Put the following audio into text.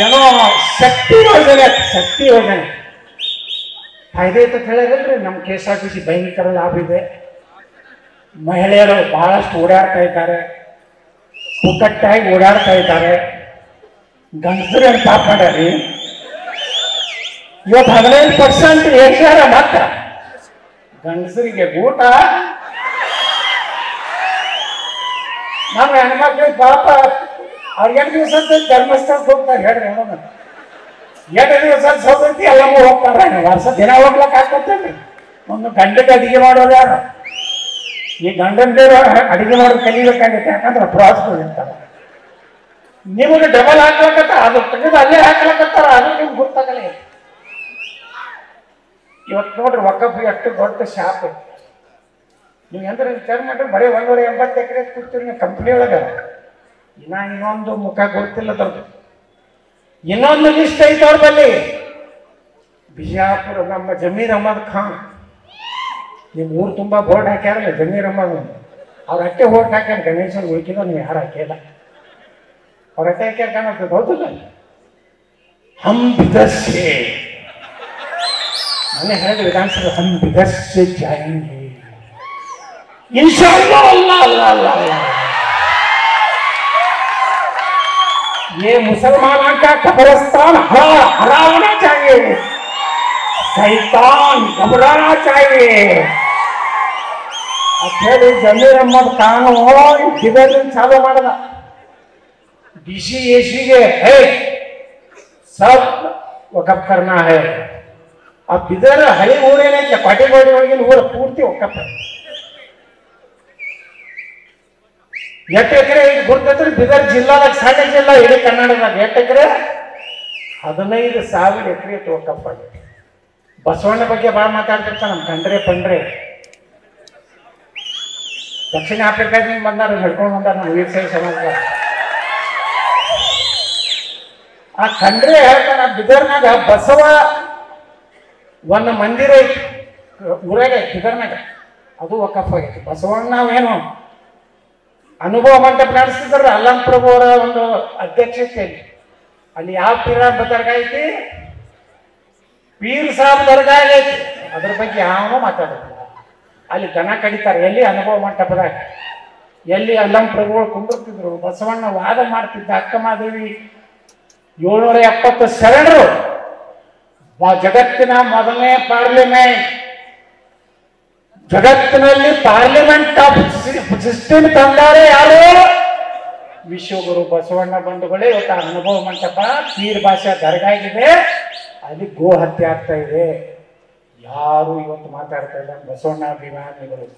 ಅದೇನೋ ಶಕ್ತಿ ಯೋಜನೆ ಫಾಯ್ದೆ ಅಂತ ಹೇಳಿದ್ರಿ. ನಮ್ಮ KSRTC ಭಯಂಕರ ಲಾಭ ಇದೆ. ಮಹಿಳೆಯರು ಬಹಳಷ್ಟು ಓಡಾಡ್ತಾ ಇದ್ದಾರೆ, ಪುಕ್ಕಟ್ಟಾಗಿ ಓಡಾಡ್ತಾ ಇದ್ದಾರೆ. ಗಂಡಸರು ಅಂತ ಪಾಪ ಮಾಡ್ಯಾರಿ. ಇವತ್ತು 15% ಏರ್ಸ್ಯಾರ. ಮಾತ್ರ ಗಂಡಸರಿಗೆ ಊಟ, ನಮ್ಮ ಹೆಣ್ಮಕ್ಳಿಗೆ ಪಾಪ ಅವ್ರು 2 ದಿವಸ ಧರ್ಮಸ್ಥಳಕ್ಕೆ ಹೋಗ್ತಾರೆ. ಹೇಳ್ರಿ ನೋಡೋಣ, 2 ದಿವಸ ಸೌದತ್ತಿ ಎಲ್ಲವೂ ಹೋಗ್ತಾರೆ. ವರ್ಷ ದಿನ ಹೋಗ್ಲಕ್ಕೆ ಹಾಕೋತೇನ್ರಿ. ಒಂದು ಗಂಡಕ್ಕೆ ಅಡಿಗೆ ಮಾಡೋರು ಯಾರು? ಈ ಗಂಡನ ಬೇರೆ ಅಡಿಗೆ ಮಾಡೋದು ಕಲಿಬೇಕಾಗುತ್ತೆ. ಯಾಕಂದ್ರೆ ಪ್ರವಾಸಗಳು ಇರ್ತಾರೆ. ನಿಮಗೆ ಡಬಲ್ ಹಾಕ್ಲಕತ್ತ, ಅದು ತೆಗೆದು ಅಲ್ಲೇ ಹಾಕ್ಲಕತ್ತಾರ. ಅದು ನಿಮ್ಗೆ ಗೊತ್ತಾಗಲ್ಲ. ಇವತ್ತು ನೋಡ್ರಿ ವಕಫ್ ಎಷ್ಟು ದೊಡ್ಡ ಶಾಪ್. ನೀವು ಎಂದ್ರೆ ವಿಚಾರ ಮಾಡ್ರಿ, ಬರೀ 180 ಎಕರೆ ಕೂತೀರಿ ನೀವು ಕಂಪ್ನಿ ಒಳಗೆ. ಇನ್ನೊಂದು ಮುಖ ಗೊತ್ತಿಲ್ಲ ಅದ್ರದ್ದು. ಇನ್ನೊಂದು ಲಿಸ್ಟ್ ಐತೆ ಅವ್ರ ಬಲ್ಲಿ. ಬಿಜಾಪುರ ನಮ್ಮ ಜಮೀರ್ ಅಹಮದ್ ಖಾನ್, ನಿಮ್ಮ ಊರು ತುಂಬ ಬೋರ್ಡ್ ಹಾಕ್ಯಾರಲ್ಲ ಜಮೀರ್ ಅಹಮದ್. ಅವ್ರ ಅಟ್ಟೆ ಓಟ್ ಹಾಕ್ಯಾರ. ಗಣೇಶನ್ ಉಳ್ಕಿದ ನೀವು ಯಾರು ಹಾಕಿಲ್ಲ. ಅವ್ರ ಅಟ್ಟೆ ಹಾಕ್ಯಾರ ಕಾಣುತ್ತದೆ. ಹೌದಲ್ಲ? ಹಮ್ ಬಿದರ್ಸೆ मैंने ಹೇಳಿದ ವಿಧಾನಸಭೆ हम बिदर से जाएंगे इंशाअल्लाह। अल्लाह अल्लाह अल्लाह। ये मुसलमानों का कब्रिस्तान हरा होना चाहिए, शैतान घबराना चाहिए। अखेर जमीर अहमद खान बिदर चालू ಮಾಡಿದ. DC AC के है सब वक़फ़ करना है. ಆ ಬಿದರ್ ಹಳಿ ಊರೇನೈತೆ, ಪಾಟೇಗೋಡಿ ಒಳಗಿನ ಊರ ಪೂರ್ತಿ ಒಕ್ಕಪ್ಪ. 8 ಎಕರೆ ಗುರ್ತೈತ್ರಿ ಬಿದರ್ ಜಿಲ್ಲಾದಾಗ, ಸಣ್ಣ ಜಿಲ್ಲಾ ಇಡೀ ಕರ್ನಾಟಕದಾಗ. 8 ಎಕರೆ 15,000 ಎಕರೆ ಒಕ್ಕಪ್ಪ. ಬಸವಣ್ಣ ಬಗ್ಗೆ ಭಾಳ ಮಾತಾಡ್ತಿರ್ತಾನೆ ನಮ್ಮ ಪಂಡ್ರೆ. ದಕ್ಷಿಣ ಆಫ್ರಿಕಾದಿಂದ ಬಂದಾರ, ನಡ್ಕೊಂಡು ಬಂದಾರ ನಮ್ಮ ವೀರಶೈವ ಸಮಾಜ. ಆ ಖಂಡ್ರೆ ಹೇಳ್ತಾನ, ಬಿದರ್ನಾಗ ಬಸವ ಒಂದು ಮಂದಿರ ಐತಿ ಊರಾಗ, ಬಿದರ್ನಾಗ. ಅದು ವಕಫ್ ಆಗೈತಿ. ಬಸವಣ್ಣ ನಾವೇನು ಅನುಭವ ಮಂಟಪ ನಡೆಸ್ತಿದ್ರ ಅಲ್ಲಂ ಪ್ರಭು ಅವರ ಒಂದು ಅಧ್ಯಕ್ಷತೆಯಲ್ಲಿ. ಅಲ್ಲಿ ಯಾವ ಪೀರ ದರ್ಗಾ ಐತಿ? ಪೀರ್ ಸಾಬ್ ದರ್ಗಾ ಐತಿ. ಅದ್ರ ಬಗ್ಗೆ ಯಾವನೂ ಮಾತಾಡೋದಿಲ್ಲ. ಅಲ್ಲಿ ದನ ಕಡಿತಾರೆ. ಎಲ್ಲಿ? ಅನುಭವ ಮಂಟಪದಾಗ. ಎಲ್ಲಿ ಅಲ್ಲಂ ಪ್ರಭುಗಳು ಕುಂದಿರ್ತಿದ್ರು. ಬಸವಣ್ಣ ವಾದ ಮಾಡ್ತಿದ್ದ. ಅಕ್ಕಮಹಾದೇವಿ 770 ಶರಣರು. ಜಗತ್ತಿನ ಮೊದಲನೇ ಪಾರ್ಲಿಮೆಂಟ್, ಜಗತ್ತಿನಲ್ಲಿ ಪಾರ್ಲಿಮೆಂಟ್ ಆಫ್ ಸಿಸ್ಟಮ್ ತಂದಾರೆ ಯಾರು? ವಿಶ್ವಗುರು ಬಸವಣ್ಣ ಬಂಧುಗಳೇ. ಇವತ್ತು ಅನುಭವ ಮಂಟಪ ಪೀರ್ ಭಾಷಾ ದರ್ಗಾ ಆಗಿದೆ. ಅಲ್ಲಿ ಗೋ ಹತ್ಯೆ ಆಗ್ತಾ ಇದೆ. ಯಾರು ಇವತ್ತು ಮಾತಾಡ್ತಾ ಇಲ್ಲ ಬಸವಣ್ಣ ಅಭಿಮಾನಿಗಳು.